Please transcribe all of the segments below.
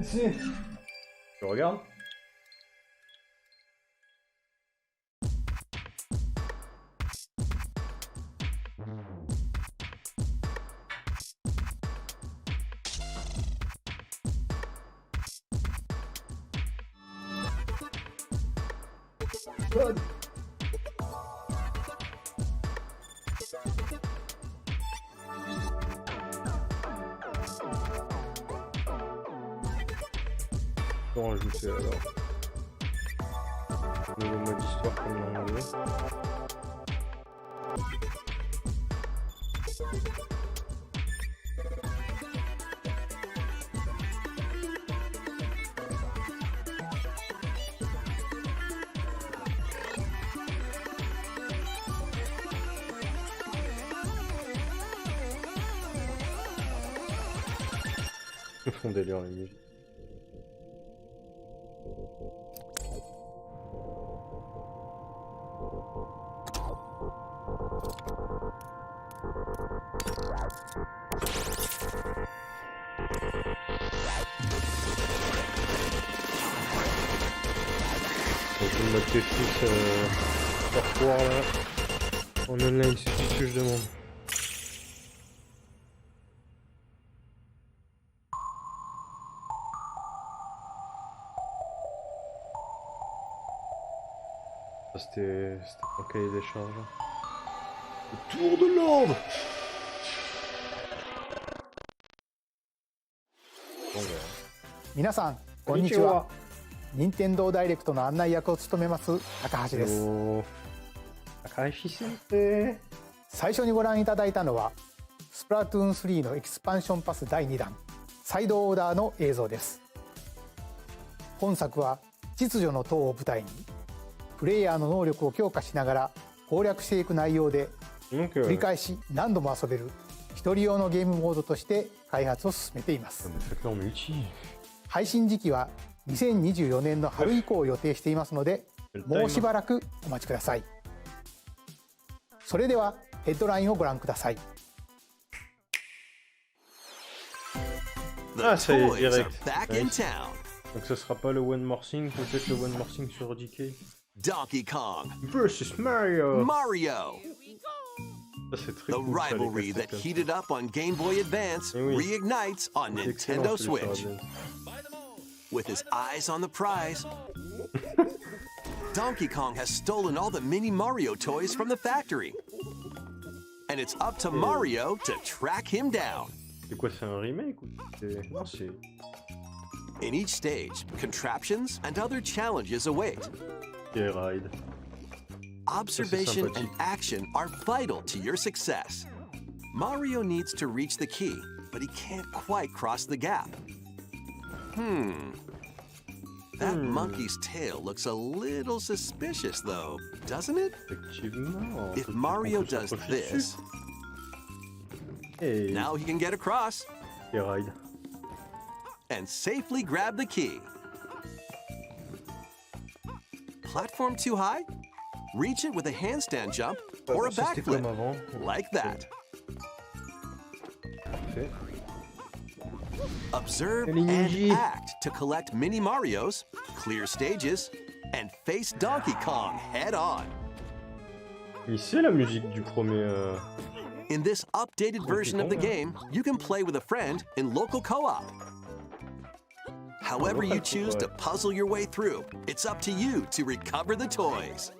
Si. Tu regardes? God. Pour rajouter alors nouveau mode histoire comme dans l'anglais. Ils font délire les musiques. Donc le mode Tetris parcours là en online, c'est tout ce que je demande. C'était un cahier des charges. Le tour de l'ordre. Minasan, konnichiwa. Nintendo Direct の案内役を務めます高橋です。高橋先生。最初にご覧いただいたのはスプラトゥーン3のエキスパンションパス第2弾サイドオーダーの映像です。本作は秩序の塔を舞台にプレイヤーの能力を強化しながら攻略していく内容で繰り返し何度も遊べる一人用のゲームモードとして開発を進めています。配信時期は2024年の春以降を予定していますのでもうしばらくお待ちください。それではヘッドラインをご覧ください。Ah, ça y est, direct. Nice. Donc ce sera pas le One More Thing, peut-être le One More Thing sur DK. Donkey Kong versus Mario. Ça, c'est très The cool, rivalry that heated up on Game Boy Advance reignites on Nintendo Switch. With his eyes on the prize, Donkey Kong has stolen all the mini Mario toys from the factory. And it's up to Mario to track him down. C'est quoi, c'est un remake ou non, c'est... In each stage, contraptions and other challenges await. Ride. Observation and action are vital to your success. Mario needs to reach the key, but he can't quite cross the gap. That monkey's tail looks a little suspicious though, doesn't it? If Mario does this, now he can get across and safely grab the key. Platform too high? Reach it with a handstand jump or a backflip, like that. Observe and act to collect mini Marios, clear stages, and face Donkey Kong head-on. Mais c'est la musique du premier... In this updated version of the game, you can play with a friend in local co-op. However you choose to puzzle your way through, it's up to you to recover the toys.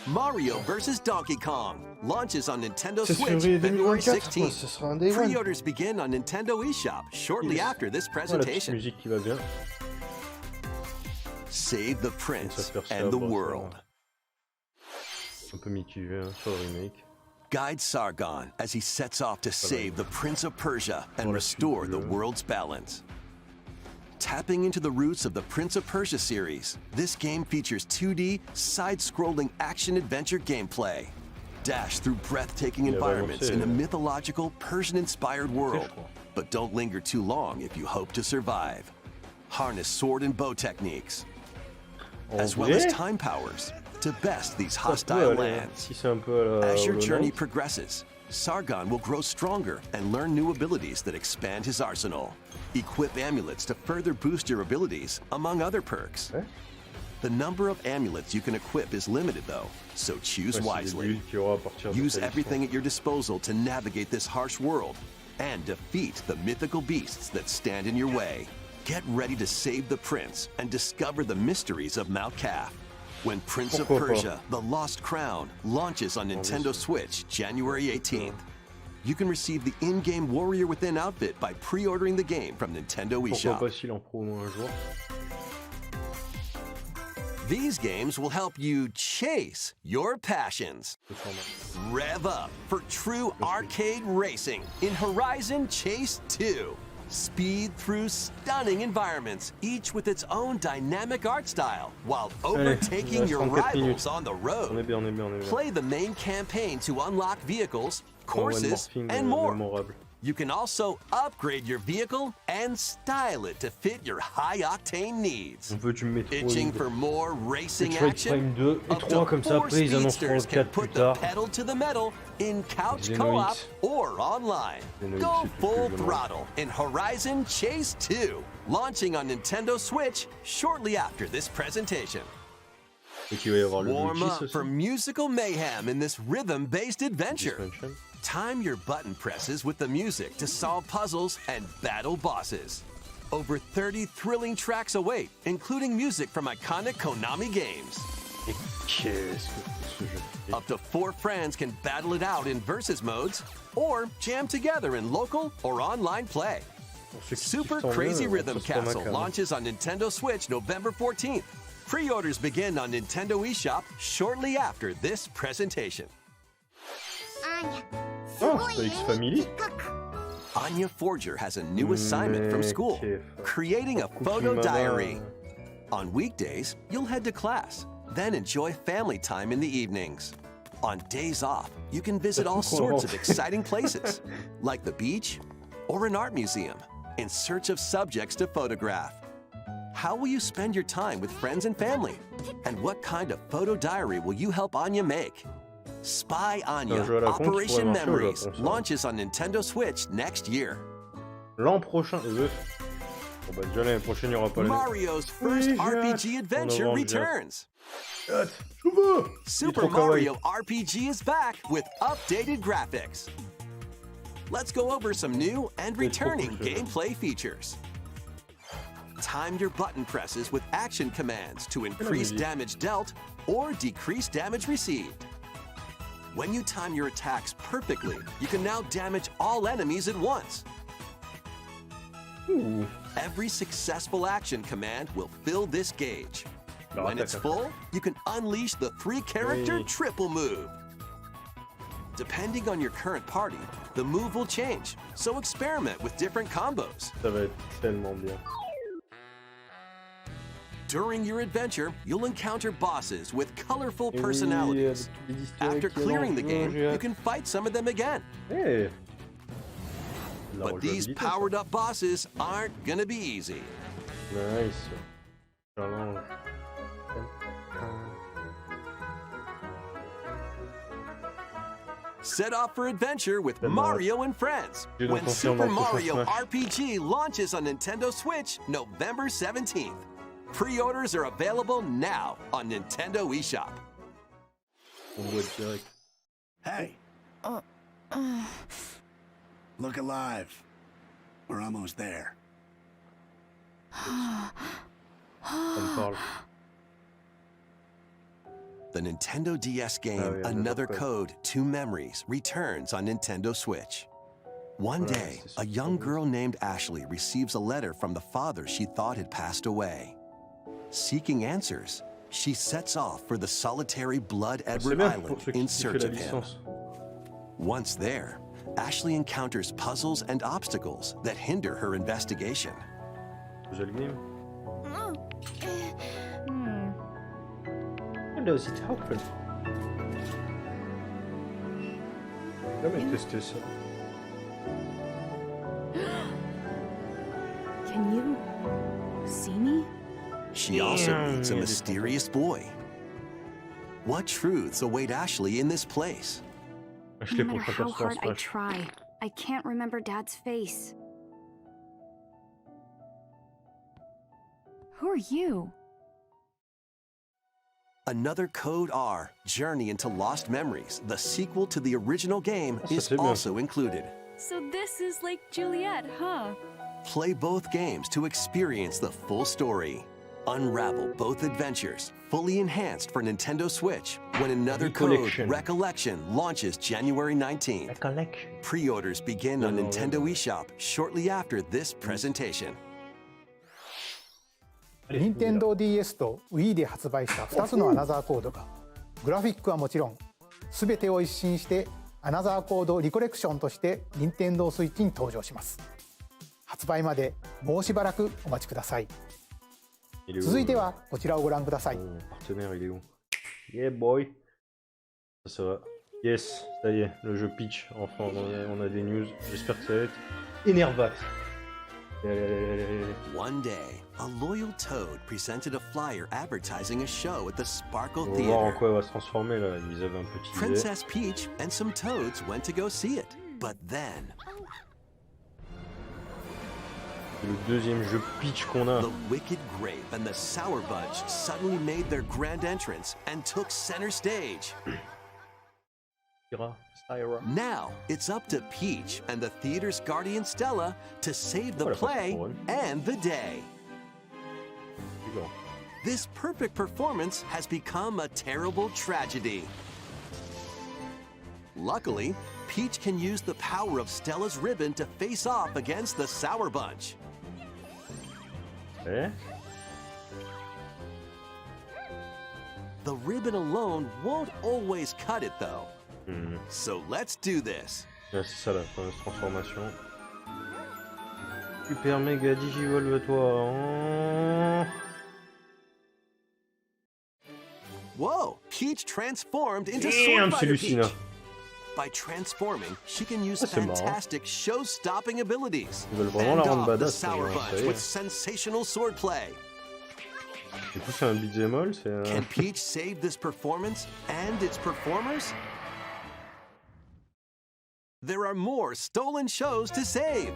Mario vs. Donkey Kong launches on Nintendo Switch February 16th. Pre-orders begin on Nintendo eShop shortly after this presentation. Save the prince and the world. Un peu mitigé sur le remake. Guide Sargon as he sets off to save the Prince of Persia and restore the world's balance. Tapping into the roots of the Prince of Persia series, this game features 2D, side-scrolling action-adventure gameplay. Dash through breathtaking environments in a mythological, Persian-inspired world. But don't linger too long if you hope to survive. Harness sword and bow techniques, as well as time powers, to best these hostile lands. As your journey progresses, Sargon will grow stronger and learn new abilities that expand his arsenal. Equip amulets to further boost your abilities, among other perks. Ouais. The number of amulets you can equip is limited though, so choose Ouais, wisely. qu'il y aura à partir de Use ta everything licence. at your disposal to navigate this harsh world and defeat the mythical beasts that stand in your way. Get ready to save the prince and discover the mysteries of Mount Calf. When Prince of Pourquoi pas? Persia, The Lost Crown launches on Nintendo Switch January 18th. You can receive the in-game Warrior Within outfit by pre-ordering the game from Nintendo Pourquoi eShop. pas s'il en promo un jour. These games will help you chase your passions. Le format. Rev up for true arcade racing in Horizon Chase 2. Speed through stunning environments, each with its own dynamic art style, while overtaking reste your 34 rivals minutes. on the On est road. bien, on est bien, on est bien. Play the main campaign to unlock vehicles, courses, One and more. mémorable. You can also upgrade your vehicle and style it to fit your high-octane needs. On veut du Itching Metroid. for more racing Metroid action? Prime 2 et Up 3 to comme ça, 4 après ils annonceront le speedsters can 4 plus put the tard. pedal to the metal in couch Xenoid. co-op or online. Xenoid, Go c'est plus full que le nom. throttle in Horizon Chase 2, launching on Nintendo Switch shortly after this presentation. Et qu'il va y avoir le Warm Luigi up aussi. for musical mayhem in this rhythm-based adventure. Suspension. Time your button presses with the music to solve puzzles and battle bosses. Over 30 thrilling tracks await, including music from iconic Konami games. Et qu'est-ce que c'est ce jeu? Up to 4 friends can battle it out in versus modes or jam together in local or online play. Pour ceux qui Super kiffent tant Crazy mieux, Rhythm ça se format Castle quand même. launches on Nintendo Switch November 14th. Pre-orders begin on Nintendo eShop shortly after this presentation. Oh, c'est X Family. Anya Forger has a new assignment from school, Kiff. creating a Coucou, photo maman. diary. On weekdays, you'll head to class, then enjoy family time in the evenings. On days off, you can visit all sorts of exciting places, like the beach or an art museum, in search of subjects to photograph. How will you spend your time with friends and family? And what kind of photo diary will you help Anya make? Spy Anya Un jeu à la con qui Operation pourrait marcher au Memories Japon, ça. launches on Nintendo Switch next year. L'an prochain. Bon bah déjà l'année prochaine il n'y aura pas le. Mario's first Oui, j'ai hâte. RPG adventure En novembre, j'ai hâte. returns. Hâte. Je veux. Il est Super trop kawaii. Mario RPG is back with updated graphics. Let's go over some new and C'est trop returning cool, ce jeu. gameplay features. Time your button presses with action commands to increase musique. damage dealt or decrease damage received. When you time your attacks perfectly, you can now damage all enemies at once. Ouh. Every successful action command will fill this gauge. Alors, When it's attaque. full, you can unleash the 3-character Oui. triple move. Depending on your current party, the move will change, so experiment with different combos. Ça va être tellement bien. During your adventure, you'll encounter bosses with colorful Et oui, personalities. avec les easter After eggs qui clearing the rentrent, game, j'ai hâte. you can fight some of them again. Hey. La But these rejouabilité, ça. powered up bosses aren't gonna be easy. Nice. Challenge. Set off for adventure with Tellement Mario and Friends J'ai when l'impression Super d'un prochain Mario Smash. RPG launches on Nintendo Switch November 17th. Pre-orders are available now on Nintendo eShop. On voit direct. Hey. Look alive. We're almost there. Ça me parle. The Nintendo DS game Oh, yeah, Another Another Code, Two Memories returns on Nintendo Switch. One Ouais, day, c'est a super young beau. girl named Ashley receives a letter from the father she thought had passed away. Seeking answers, she sets off for the solitary Blood C'est Edward bien Island pour ceux in qui kiffent search la of him. licence. Once there, Ashley encounters puzzles and obstacles that hinder her investigation. J'ai le game. What does it happen? Jamais testé ça. Can you see me? She also Damn, meets a yeah, mysterious boy. What truths await Ashley in this place? Je No l'ai matter pour how 14 hard I Smash. try, I can't remember Dad's face. Who are you? Another Code R, Journey into Lost Memories, the sequel to the original game, Ça, is c'est bien, also included. So this is like Juliet, huh? Play both games to experience the full story. Unravel both adventures, fully enhanced for Nintendo Switch, when Another Code Recollection. Recollection launches January 19th. Recollection. Pre-orders begin on Nintendo eShop shortly after this presentation. 任天堂 DS と Wii で発売した2つのアナザーコードがグラフィックはもちろん全てを一新してアナザーコードリコレクションとして任天堂スイッチに登場します。発売までもうしばらくお待ちください。続いてはこちらをご覧ください。Mon partenaire, il est où? Yeah, boy. Ça va. Yes, ça y est, le jeu pitch. Enfin, on a des news. J'espère que ça va être énervax. Allez. One day, a loyal toad presented a flyer advertising a show at the Sparkle On va voir en Theater. quoi elle va se transformer là. Ils avaient un petit idée. Princess Peach and some toads went to go see it. But then, C'est le deuxième jeu pitch qu'on a. the Wicked Grape and the Sour Budge suddenly made their grand entrance and took center stage. Styra. Now, it's up to Peach and the theater's guardian Stella to save the Oh, la play patronne. and the day. Suivant. This perfect performance has become a terrible tragedy. Luckily, Peach can use the power of Stella's ribbon to face off against the Sour Bunch. Eh? The ribbon alone won't always cut it though. Hmm. So let's do this. Là, c'est ça la fameuse transformation. Super méga digivolve-toi. Whoa, Peach transformed into Damn, c'est Swordfighter Lucina. Peach. By transforming, she can use Ça, c'est marrant. fantastic show-stopping abilities. Ils veulent vraiment la Fend rendre off the badass, Sour hein, ça Bunch y est. with sensational swordplay. Du coup, c'est un beat'em all, c'est un... Can Peach save this performance and its performers? There are more stolen shows to save.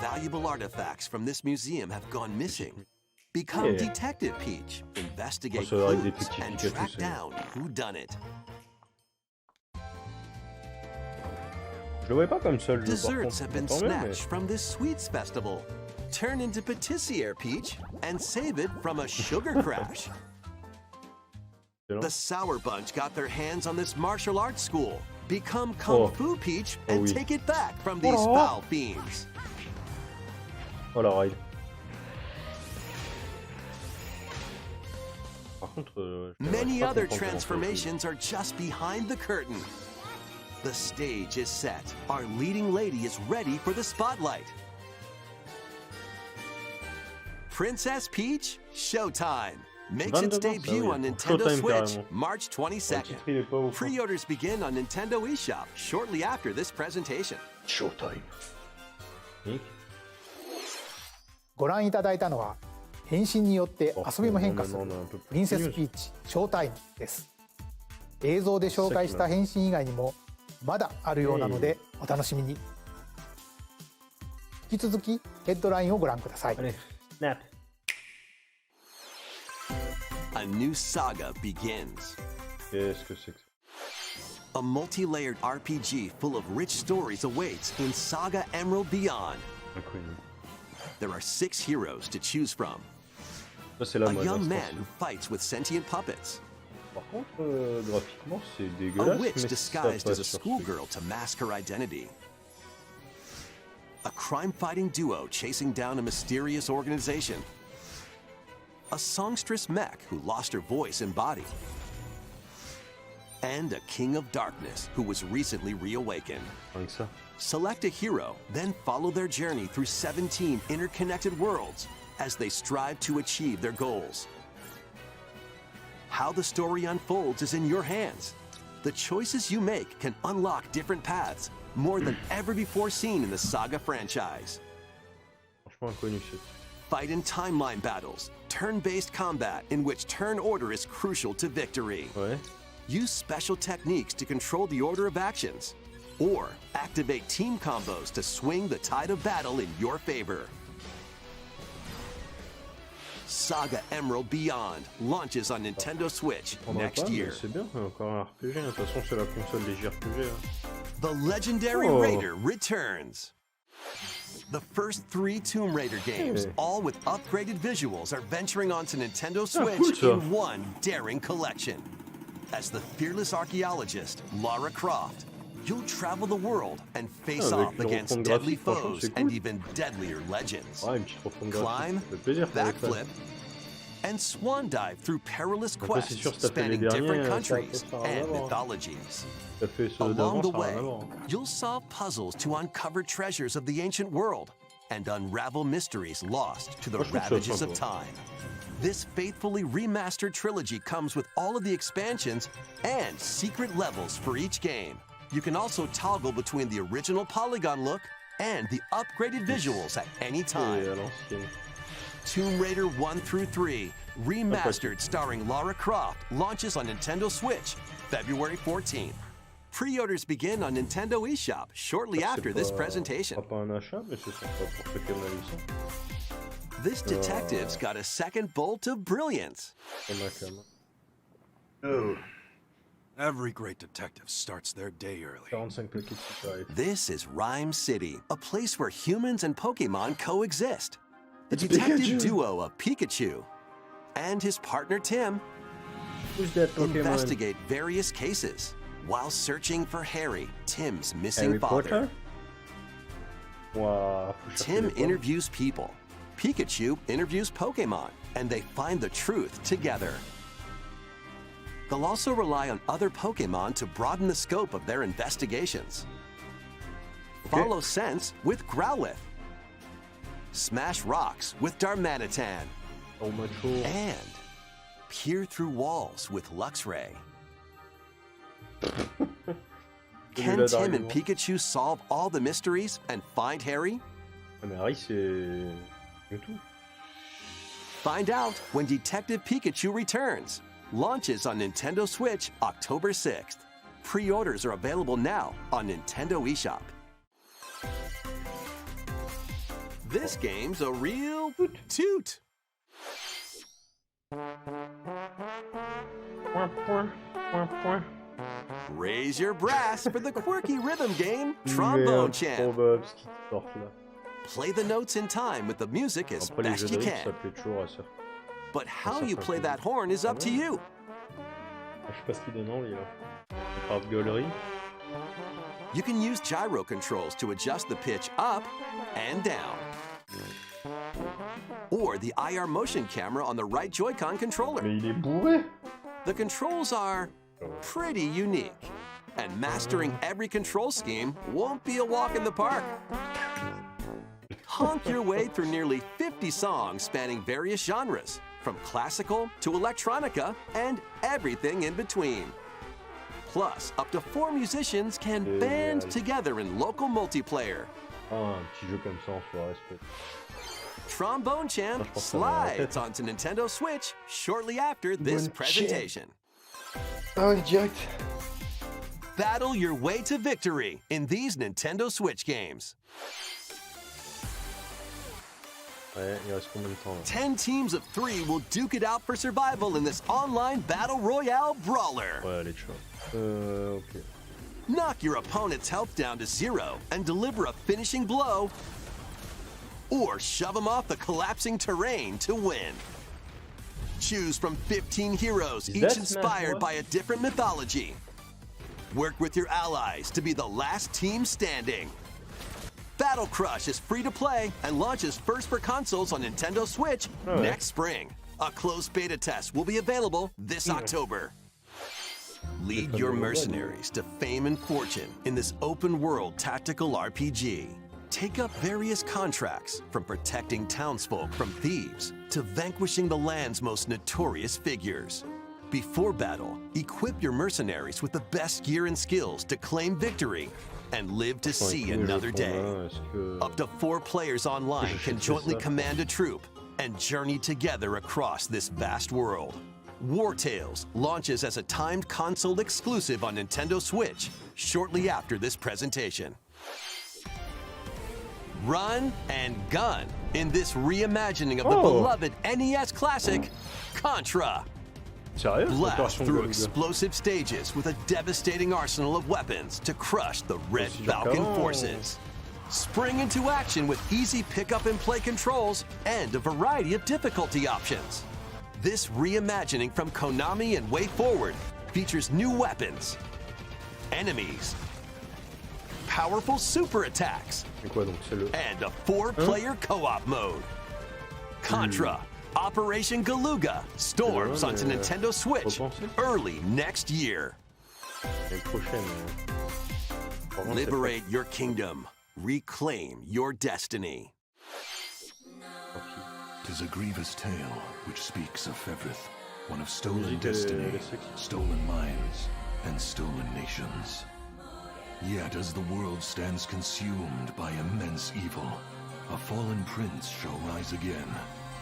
Valuable artifacts from this museum have gone missing. Become Yeah. Detective Peach, investigate Ça va être clues, détective and Pikachu, track c'est- down who done it. Je le voyais pas comme ça, le jeu, par Desserts contre. have been Tant mieux, mais- snatched from this sweets festival. Turn into patissiere Peach and save it from a sugar crash. The Sour Bunch got their hands on this martial arts school. Become Kung Oh. Fu Peach Oh and oui. take it back from these Oh. foul fiends. Oh la ride. Par contre, Many pas other comprendre comment ça joue. transformations are just behind the curtain. The stage is set. Our leading lady is ready for the spotlight. Princess Peach, Showtime. Makes its 22 ans, debut ah oui, on Nintendo Showtime, Switch, carrément. March Le 22nd. titre, il est pas ouf. Pre-orders begin on Nintendo eShop shortly after this presentation. Showtime. Nick. ご覧いただいたのは変身によって遊びも変化する On a un peu plus プリンセス news. ピーチショータイムです。映像で紹介した変身以外にもまだあるようなのでお楽しみに。引き続きヘッドラインをご覧ください。 Allez, snap. A new saga begins. Qu'est-ce que c'est que ça? A multi-layered RPG full of rich stories awaits in Saga Emerald Beyond. Inconnu. There are 6 heroes to choose from. Ça, c'est la A mode. young hein, man c'est who fights with sentient puppets. Par contre, graphiquement, c'est A dégueulasse, witch mais ça disguised as passe a sur schoolgirl to mask her identity. A crime-fighting duo chasing down a mysterious organization. A songstress mech who lost her voice and body. And a king of darkness who was recently reawakened. Rien que ça. Select a hero, then follow their journey through 17 interconnected worlds as they strive to achieve their goals. How the story unfolds is in your hands. The choices you make can unlock different paths, more than ever before seen in the Saga franchise. Franchement, inconnu, c'est... Fight in timeline battles, turn-based combat in which turn order is crucial to victory. Ouais. use special techniques to control the order of actions, or activate team combos to swing the tide of battle in your favor. Saga Emerald Beyond launches on Nintendo Switch next year. C'est bien, encore un RPG. De toute façon, c'est la console des JRPG. The Legendary Raider returns. The first 3 Tomb Raider games, all with upgraded visuals, are venturing onto Nintendo Switch cool, in one daring collection. As the fearless archaeologist, Lara Croft, you'll travel the world and face off against deadly foes and even deadlier legends. Ouais, une petite refonte graphique, Climb, ça fait plaisir pour les fans. backflip, and swan dive through perilous Après, c'est quests sûr, si t'as fait les spanning derniers, different ça va countries pas rien and avoir. mythologies. T'as fait ceux Along d'avant, the ça n'a rien way, à voir. you'll solve puzzles to uncover treasures of the ancient world and unravel mysteries lost to the Moi, je trouve ça ravages of sympa. time. This faithfully remastered trilogy comes with all of the expansions and secret levels for each game. You can also toggle between the original polygon look and the upgraded visuals at any Et time. à l'ancienne. Tomb Raider 1 through 3, remastered starring Lara Croft, launches on Nintendo Switch February 14th. Pre-orders begin on Nintendo eShop shortly C'est after this pas- presentation. Pas un achat, mais c'est sympa pour ceux qui aiment la licence. This detective's got a second bolt of brilliance. On a quand même. Oh. Every great detective starts their day early. 45 plaquettes de super. This is Rhyme City, a place where humans and Pokemon coexist. The It's detective Pikachu. duo of Pikachu and his partner Tim Who's that Pokémon? investigate various cases while searching for Harry, Tim's missing Harry father. Potter? Ouah, faut chercher Tim les points. interviews people. Pikachu interviews Pokemon, and they find the truth together. They'll also rely on other Pokemon to broaden the scope of their investigations. Follow Sense with Growlithe. Smash rocks with Darmanitan. Oh, macho. And peer through walls with Luxray. Can Celui-là Tim and d'argument. Pikachu solve all the mysteries and find Harry? Ah, mais Harry, c'est tout. Find out when Detective Pikachu returns. Launches on Nintendo Switch October 6th. Pre-orders are available now on Nintendo eShop. This game's a real toot. Raise your brass for the quirky rhythm game Trombone Merde, Champ. probable ce qui sortent là. Play the notes in time with the music as Après, les best jeux you de rythme, ça can. plaît toujours à ça. But how you play that horn is up to you. Je sais pas ce qu'il donne envie là. Grave gaulerie. You can use gyro controls to adjust the pitch up and down. Or the IR motion camera on the right Joy-Con controller. Mais il est bourré. The controls are pretty unique. And mastering every control scheme won't be a walk in the park. Honk your way through nearly 50 songs spanning various genres, from classical to electronica and everything in between. Plus, up to 4 musicians can band together in local multiplayer. Ah, un petit jeu comme ça en soirée, c'est peut-être. Trombone Champ Je pense que ça va la slides tête. onto Nintendo Switch shortly after this Trombone presentation. Ah oui, direct. Battle your way to victory in these Nintendo Switch games. Ouais, il reste combien de temps là? 10 teams of 3 will duke it out for survival in this online battle royale brawler. Ouais, elle est chaud. Ok. Knock your opponent's health down to 0 and deliver a finishing blow, or shove them off the collapsing terrain to win. Choose from 15 heroes, Is each that Smash inspired Bros? by a different mythology. Work with your allies to be the last team standing. Battle Crush is free to play and launches first for consoles on Nintendo Switch next spring. A closed beta test will be available this October. Lead your mercenaries to fame and fortune in this open-world tactical RPG. Take up various contracts, from protecting townsfolk from thieves to vanquishing the land's most notorious figures. Before battle, equip your mercenaries with the best gear and skills to claim victory and live to see another day. Up to 4 players online can jointly command a troop and journey together across this vast world. War Tales launches as a timed console exclusive on Nintendo Switch shortly after this presentation. Run and gun in this reimagining of the beloved NES classic, Contra. Sérieux? Blast Opération through Galuga. explosive stages with a devastating arsenal of weapons to crush the Red Aussi dur Falcon qu'avant. forces. Spring into action with easy pick-up and play controls and a variety of difficulty options. This reimagining from Konami and Way Forward features new weapons, enemies, powerful super attacks, C'est quoi donc? C'est le. and a 4-player co-op mode. Contra, Operation Galuga, storms onto Nintendo Switch repensé. early next year. L'année prochaine. Par contre, c'est Liberate your kingdom. Reclaim your destiny. pas- 'Tis a grievous tale which speaks of Fevrith, one of stolen musique, destiny, elle est sexy. stolen minds, and stolen nations. Yet as the world stands consumed by immense evil, a fallen prince shall rise again,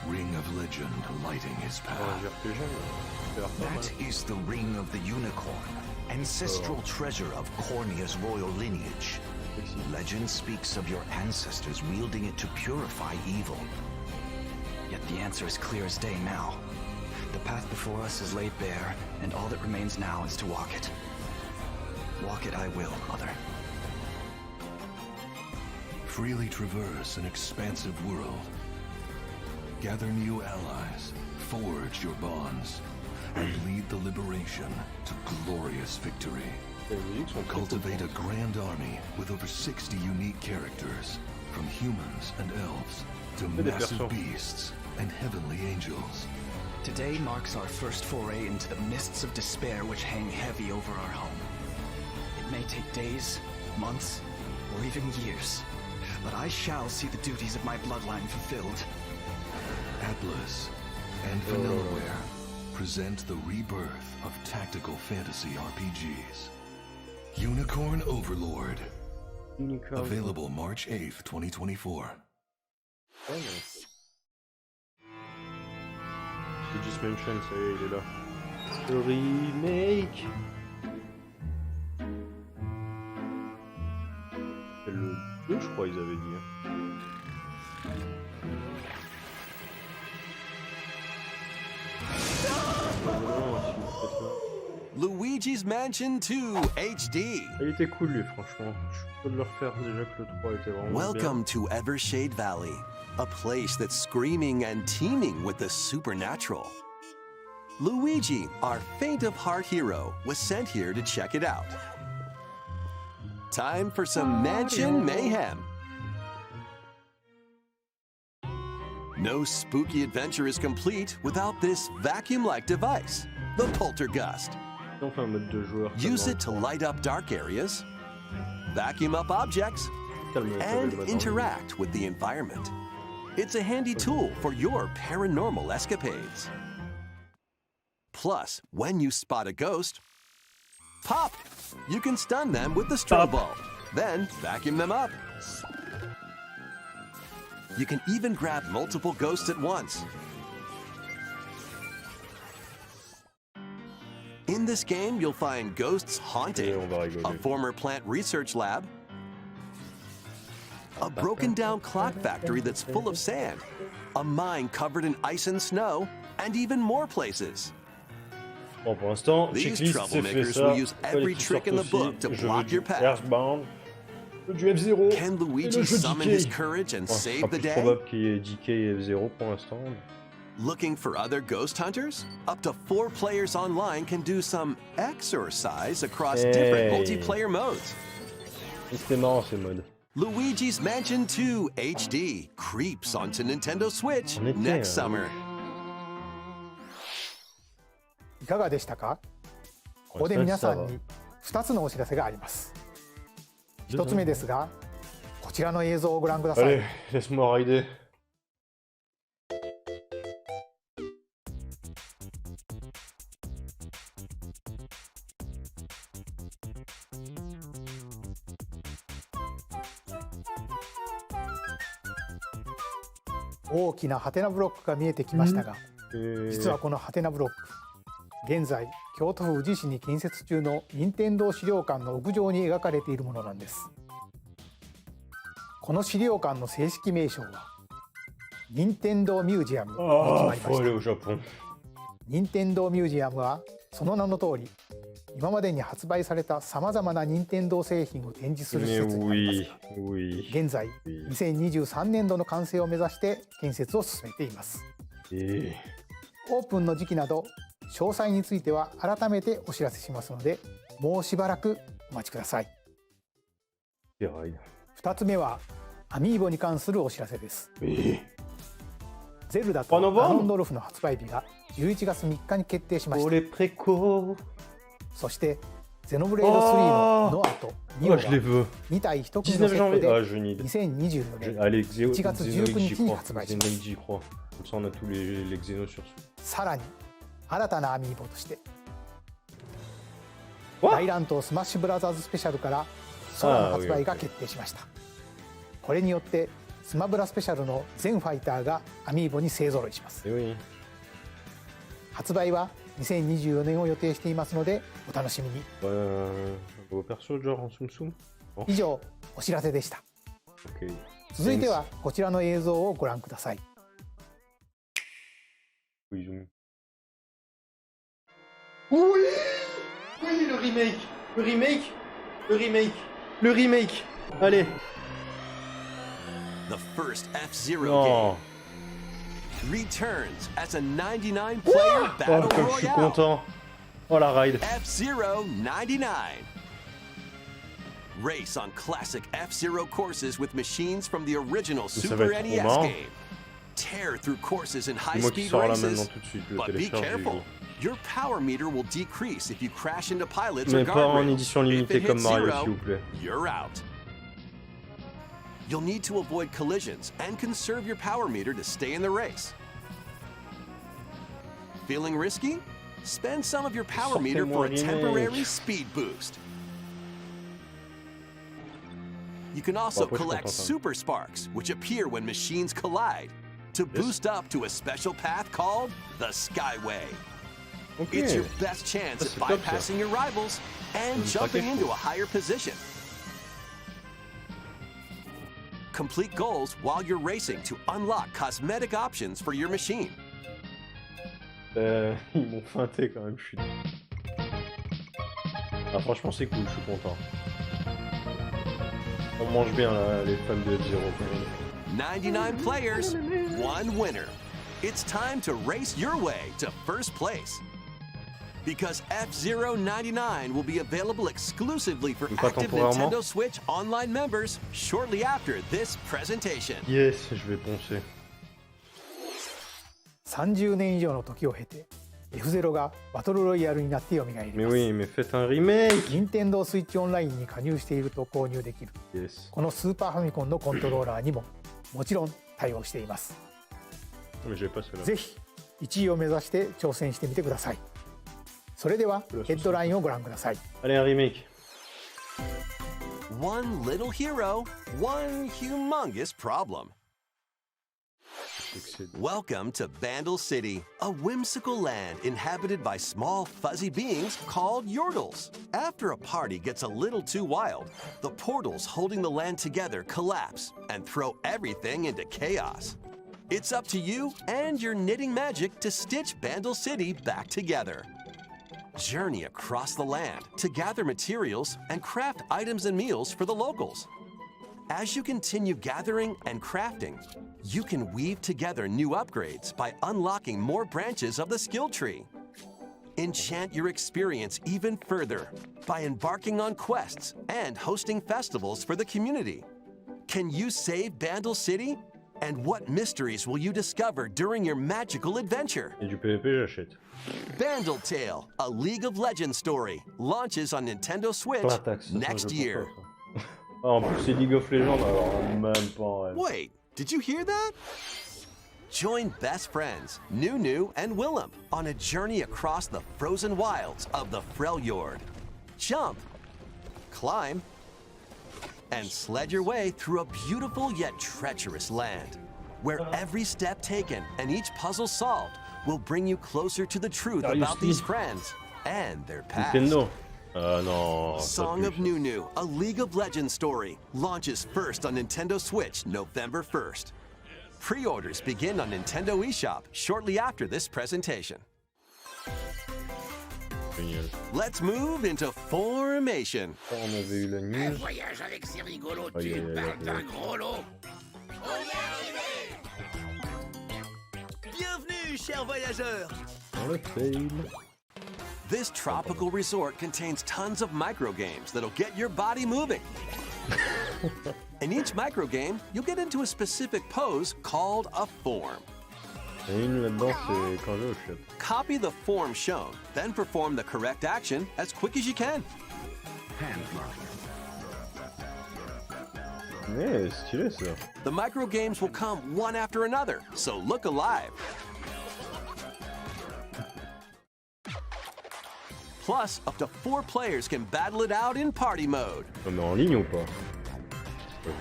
ring of legend lighting his Un path. RPG, mais ça a l'air pas mal. That is the ring of the unicorn, ancestral treasure of Cornia's royal lineage. Legend speaks of your ancestors wielding it to purify evil. Yet the answer is clear as day now. The path before us is laid bare, and all that remains now is to walk it. Walk it I will, Mother. Freely traverse an expansive world. Gather new allies, forge your bonds, and lead the liberation to glorious victory. Les musiques sont très Cultivate a grand army with over 60 unique characters, from humans and elves to Mais des massive persos. beasts and heavenly angels. Today marks our first foray into the mists of despair which hang heavy over our home. It may take days, months, or even years, but I shall see the duties of my bloodline fulfilled. Atlas and Vanillaware present the rebirth of tactical fantasy RPGs. Unicorn Overlord, Unicorn. available March 8th, 2024. Ouais, mais- Luigi's Mansion, ça y est, il est là. Le remake. C'est le 2, je crois, ils avaient dit. Hein. Non, si vous faites ça. Luigi's Mansion 2 HD. Il était cool, lui, franchement. Je suis pas de le refaire déjà que le 3 était vraiment Welcome to Evershade Valley, a place that's screaming and teeming with the supernatural. Luigi, our faint of heart hero, was sent here to check it out. Time for some mansion mayhem. No spooky adventure is complete without this vacuum-like device, the Poltergust. bien. On fait un mode de joueur. Use it to light up dark areas, vacuum up objects, and interact with the environment. It's a handy tool for your paranormal escapades. Plus, when you spot a ghost, pop! You can stun them with the strobe bulb, then vacuum them up. You can even grab multiple ghosts at once. In this game, you'll find ghosts haunting, on va rigoler. a former plant research lab, a broken down clock factory that's full of sand, a mine covered in ice and snow, and even more places. Bon, pour l'instant, These checklist, c'est fait troublemakers ça. will use every Fallait qu'il trick in sorte the book aussi. to Je block veux your du path. Earthbound, je veux du F0. Can et le Luigi jeu summon DK. his courage and Bon, ce save sera the plus day? probable qu'il y ait DK et F0 pour l'instant. Looking for other ghost hunters? Up to 4 players online can do some exercise across different Hey. multiplayer modes. C'était marrant ces modes. Luigi's Mansion 2 HD creeps onto Nintendo Switch On était, next summer. いかがでしたか？ここで皆さんに2つのお知らせがあります。1つ目ですが、こちらの映像をご覧ください。 Allez, laisse-moi rider.大きなハテナブロックが見えてきましたが、実はこのハテナブロック、現在京都府宇治市に建設中の任天堂資料館の屋上に描かれているものなんです。この資料館の正式名称は任天堂ミュージアムに決まりました。任天堂ミュージアムはその名の通り、今までに発売されたさまざまな任天堂製品を展示する施設になります。現在2023年度の完成を目指して建設を進めています。オープンの時期など詳細については改めてお知らせしますので、もうしばらくお待ちください。2つ目はアミーボに関するお知らせです。ゼルダとガノンドルフの発売日が11月3日に決定しました。そしてゼノブレード3のノアとニオは2体1組のセットで2024年1月19日に発売します。さらに新たなアミーボとして大乱闘スマッシュブラザーズスペシャルから空の発売が決定しました。これによってスマブラスペシャルの全ファイターがアミーボに勢ぞろいします。発売は2024年を予定していますのでお楽しみに。以上お知らせでした。続いてはこちらの映像をご覧ください。Oui, le remake. Allez. The first F-Zero game returns as a 99-player battle comme je suis royale. content. Oh la ride. F-Zero 99. Race on classic F-Zero courses with machines from the original Super NES game. Tear through courses in high-speed races, but be careful. Your power meter will decrease if you crash into pilots or guardrails. If it hits zero, you're out. You'll need to avoid collisions and conserve your power meter to stay in the race. Feeling risky? Spend some of your power meter for a temporary speed boost. You can also collect super sparks, which appear when machines collide, to boost up to a special path called the Skyway. It's your best chance at bypassing your rivals and jumping into a higher position. Complete goals while you're racing to unlock cosmetic options for your machine. Ils m'ont feinté quand même, je suis... Ah, franchement c'est cool, je suis content. On mange bien là, les fans de F-Zero. 99 players, one winner. It's time to race your way to first place. Because F-Zero 99 will be available exclusively for active Nintendo Switch Online members shortly after this presentation. Yes, je vais poncer. 30年以上の時を経て F-Zero がバトルロイヤルになって蘇ります。Mais oui, mais faites un remake. 任天堂スイッチオンラインに加入していると購入できる、このスーパーファミコンのコントローラーにももちろん対応しています。ぜひ1位を目指して挑戦してみてください。それではヘッドラインをご覧ください。Allez, un remake. One little hero, one humongous problem. Welcome to Vandal City, a whimsical land inhabited by small fuzzy beings called Yordles. After a party gets a little too wild, the portals holding the land together collapse and throw everything into chaos. It's up to you and your knitting magic to stitch Vandal City back together. Journey across the land to gather materials and craft items and meals for the locals. As you continue gathering and crafting, you can weave together new upgrades by unlocking more branches of the skill tree. Enchant your experience even further by embarking on quests and hosting festivals for the community. Can you save Vandal City? And what mysteries will you discover during your magical adventure? Et du PVP, j'achète. Vandal Tale, a League of Legends story, launches on Nintendo Switch next year. En plus, c'est League of Legends, alors même pas. Wait, did you hear that? Join best friends Nunu and Willem on a journey across the frozen wilds of the Freljord. Jump, climb, and sled your way through a beautiful yet treacherous land, where every step taken and each puzzle solved will bring you closer to the truth about these friends and their past. Nintendo. Ah non. ça Song pue, of ça. Nunu, a League of Legends story, launches first on Nintendo Switch November 1st. Pre-orders begin on Nintendo eShop shortly after this presentation. Génial. Let's move into Formation. On avait eu la news. Voyage avec ces rigolos, Aïe, tu aïe, aïe, parles aïe. d'un gros lot. Bienvenue, chers voyageurs. Dans le fail. This tropical resort contains tons of micro games that'll get your body moving. In each micro game, you'll get into a specific pose called a form. Il y en a une là-dedans, c'est quand je vais au shop. Copy the form shown, then perform the correct action as quick as you can. Mais stylé ça. The micro games will come one after another, so look alive. Plus, up to 4 players can battle it out in party mode. On met en ligne ou pas?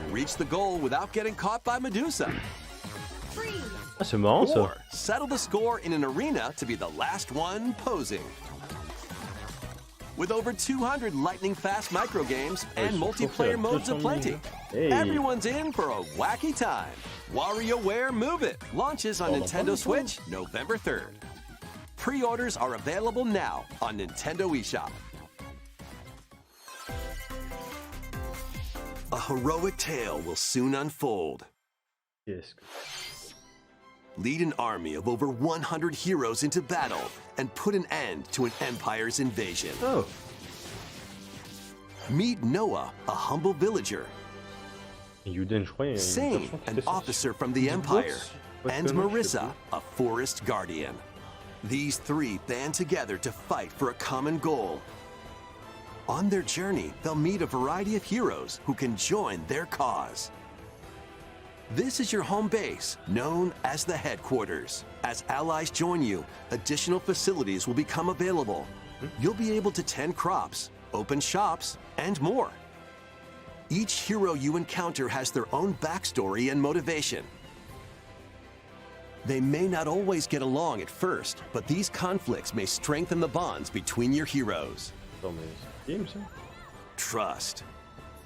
Reach the goal without getting caught by Medusa. Ah c'est marrant ça. Or settle the score in an arena to be the last one posing. With over 200 lightning-fast micro games and ils sont multiplayer chauds, modes 200 000. aplenty, Hey. everyone's in for a wacky time. WarioWare Move It launches on Oh, Nintendo wonderful. Switch November 3rd. Pre-orders are available now on Nintendo eShop. A heroic tale will soon unfold. Qu'est-ce que... Lead an army of over 100 heroes into battle and put an end to an empire's invasion. Oh. Meet Noah, a humble villager, Yuden, je crois, il y a une Sane, version qui an fait ça. officer from the Xbox, Empire, pas de and conneries, je sais Marissa, a forest guardian. These 3 band together to fight for a common goal. On their journey, they'll meet a variety of heroes who can join their cause. This is your home base, known as the headquarters. As allies join you, additional facilities will become available. You'll be able to tend crops, open shops, and more. Each hero you encounter has their own backstory and motivation. They may not always get along at first, but these conflicts may strengthen the bonds between your heroes. Attends, mais c'est game ça? Trust,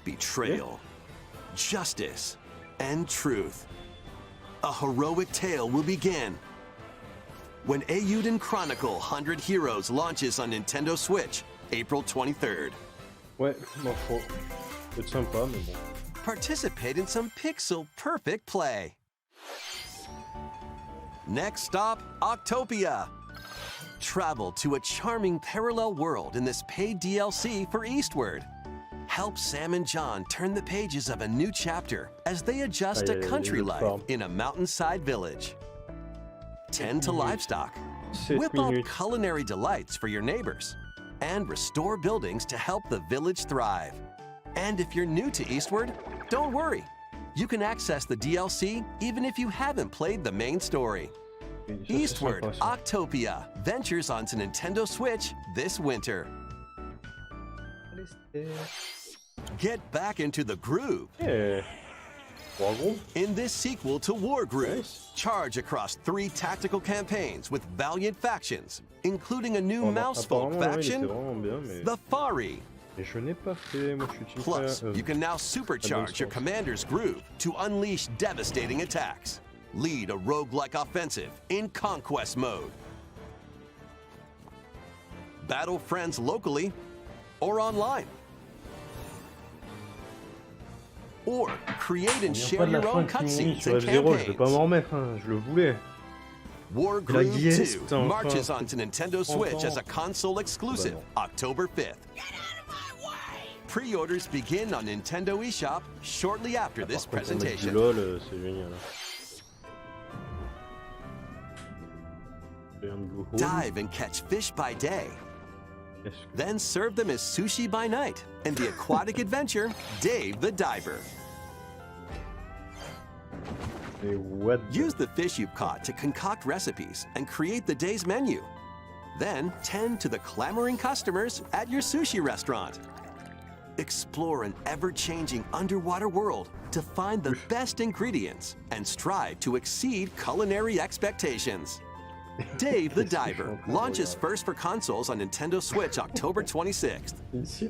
betrayal, justice, and truth. A heroic tale will begin when Eiyuden Chronicle 100 Heroes launches on Nintendo Switch, April 23rd. Ouais, bon, faut... C'est sympa, mais bon. Participate in some pixel-perfect play. Next stop, Octopia. Travel to a charming parallel world in this paid DLC for Eastward. Help Sam and John turn the pages of a new chapter as they adjust to Aïe, aïe, aïe, country le life farm. in a mountainside village. Tend to livestock. 7 Whip up minutes. culinary delights for your neighbors. And restore buildings to help the village thrive. And if you're new to Eastward, don't worry. You can access the DLC even if you haven't played the main story. Ça, c'est Eastward, sympa, ça. Octopia ventures onto Nintendo Switch this winter. Get back into the groove. Eh, bon, gros. In this sequel to War Groove, Nice. charge across 3 tactical campaigns with valiant factions, including a new Bon, mousefolk apparemment, ouais, il était faction, vraiment bien, mais... the Fari. Mais je n'ai pas fait, moi je suis Plus, you can now supercharge your sens. commander's groove to unleash devastating attacks. Lead a roguelike offensive in conquest mode. Battle friends locally or online. Or create and share your own cutscenes sur and F0, je vais pas campaigns. m'en remettre, hein, je le voulais. War La Groove Guest, 2 enfin. marches onto Nintendo Switch as a console exclusive Bah October 5th. Pre-orders begin on Nintendo eShop shortly after this Par contre, pour mettre du presentation. LOL, c'est génial. Dive and catch fish by day, then serve them as sushi by night in the aquatic adventure Dave the Diver. Mais what the... Use the fish you've caught to concoct recipes and create the day's menu. Then tend to the clamoring customers at your sushi restaurant. Explore an ever-changing underwater world to find the best ingredients and strive to exceed culinary expectations. Dave the Diver launches first for consoles on Nintendo Switch October 26th.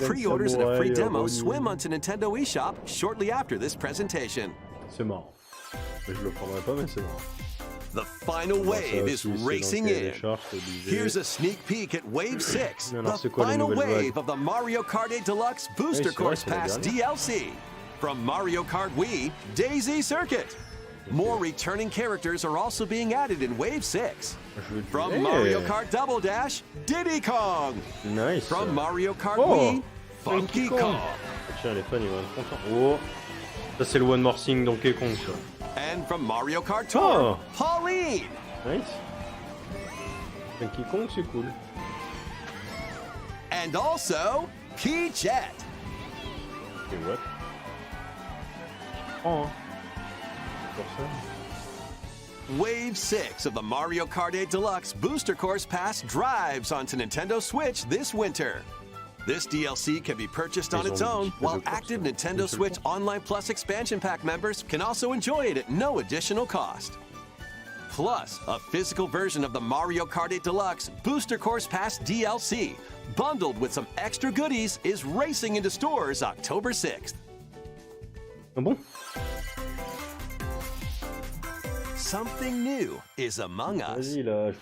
Pre-orders and a free demo swim onto Nintendo eShop shortly after this presentation. C'est marrant. Mais je le prendrai pas, mais c'est marrant. The final wave is racing in. Here's a sneak peek at Wave 6, the final wave of the Mario Kart 8 Deluxe Booster Course Pass DLC. From Mario Kart Wii, Daisy Circuit. More returning characters are also being added in Wave 6. From Mario Kart Double Dash, Diddy Kong. Nice. From Mario Kart Wii, Funky Kong. Tiens, les fans, ils vont être contents. Oh, ça c'est le One More Thing Donkey Kong, ça. And from Mario Kart Tour, Pauline. Nice. Donkey Kong, c'est cool. And also, Peachette. Et what? Oh, hein. Pour ça. Wave 6 of the Mario Kart 8 Deluxe Booster Course Pass drives onto Nintendo Switch this winter. This DLC can be purchased on its own, while active Nintendo Switch Online Plus expansion pack members can also enjoy it at no additional cost. Plus, a physical version of the Mario Kart 8 Deluxe Booster Course Pass DLC, bundled with some extra goodies, is racing into stores October 6th. Ah bon? Something new is among us. Vas-y là.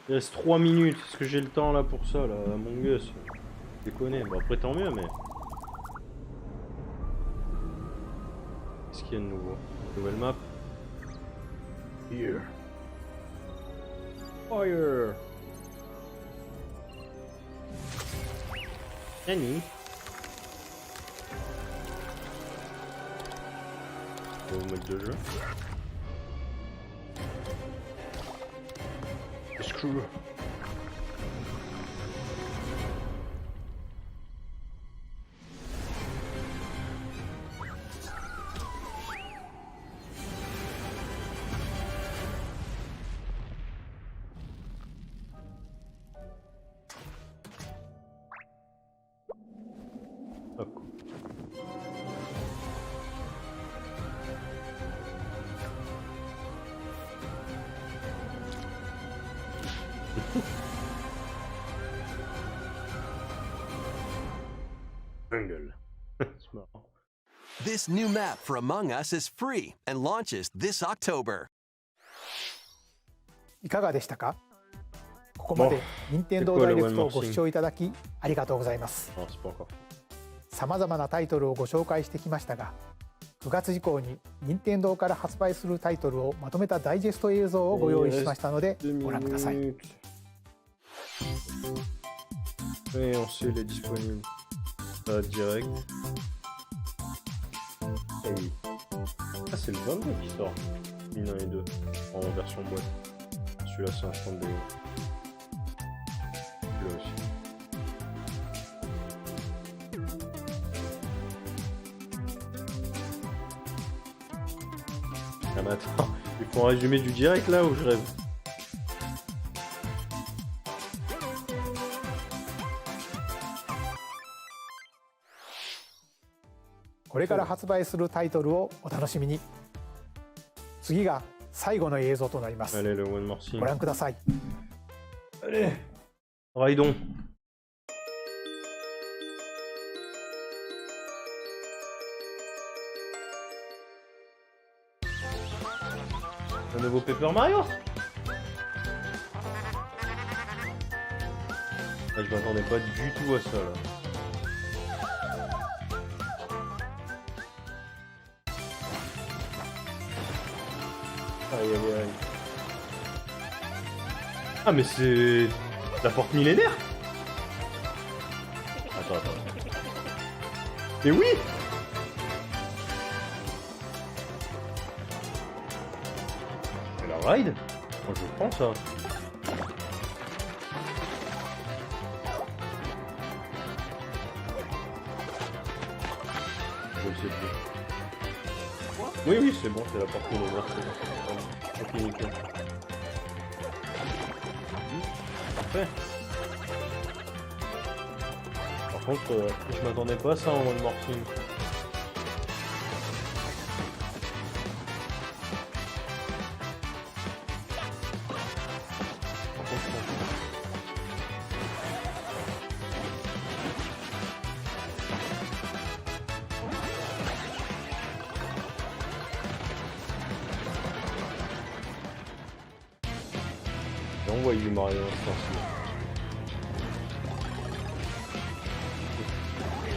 Il reste 3 minutes. Est-ce que j'ai le temps là pour ça là, mon gosse? Déconner. Bon après tant mieux, mais. Qu'est-ce qu'il y a de nouveau? Nouvelle map. Here. Fire. Nani? Au mode de jeu. Screw. This new map for Among Us is free and launches this October. いかがでしたか？ここまで任天堂ダイレクトをご視聴いただきありがとうございます。さまざまなタイトルをご紹介してきましたが、9月以降に任天堂から発売するタイトルをまとめたダイジェスト映像をご用意しましたのでご覧ください。Et on sait, il est disponible. Direct. Et... Ah, c'est le 22 qui sort. 1 et 2 en version boîte. Celui-là, c'est un stand de. Celui-là aussi. Ah, mais attends, il faut un résumé du direct là ou je rêve? «これから発売するタイトルをお楽しみに。次が最後の映像となります。ご覧ください。Allez, Raidon. Un nouveau Paper Mario. Ah, je m'attendais pas du tout à ça là. Aïe aïe aïe. Ah mais c'est la porte millénaire. Attends. Mais oui. La ride. Moi je prends ça. Je le sais plus. Oui, c'est bon, c'est la porte millénaire, c'est bon. Ok, nickel. Parfait. Par contre, je m'attendais pas à ça en mode morphine. on voit du Mario insensible.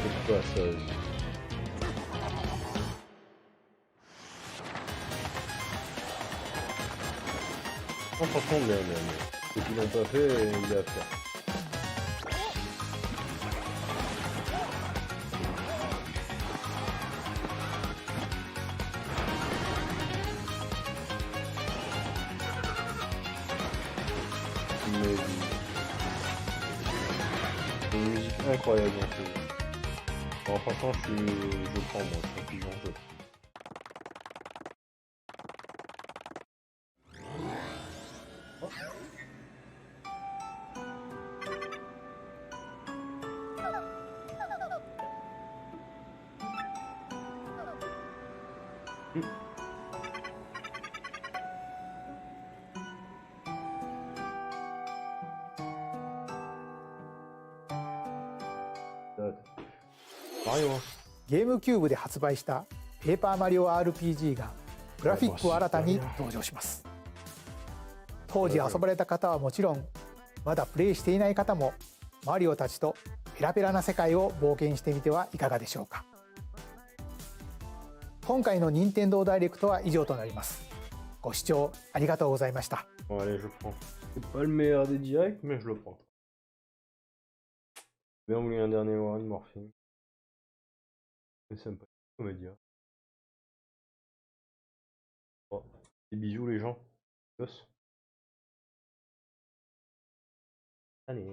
C'est quoi ça? Non, franchement, mais ceux qui l'ont pas fait, il y a à faire. Une musique incroyable en fait. Alors, franchement, je prends moi, je suis en jeu. Mario, hein. ゲームキューブで発売したペーパーマリオ RPG がグラフィックを新たに登場します。当時遊ばれた方はもちろん、まだプレイしていない方もマリオたちとペラペラな世界を冒険してみてはいかがでしょうか。今回の任天堂ダイレクトは以上となります。ご視聴ありがとうございました。 Bon, allez, je prends. C'est pas le meilleur des directs, mais je le prends. Bien voulu un dernier Warren Morphine. C'est sympa, comédien. Bon, des bisous les gens. Allez.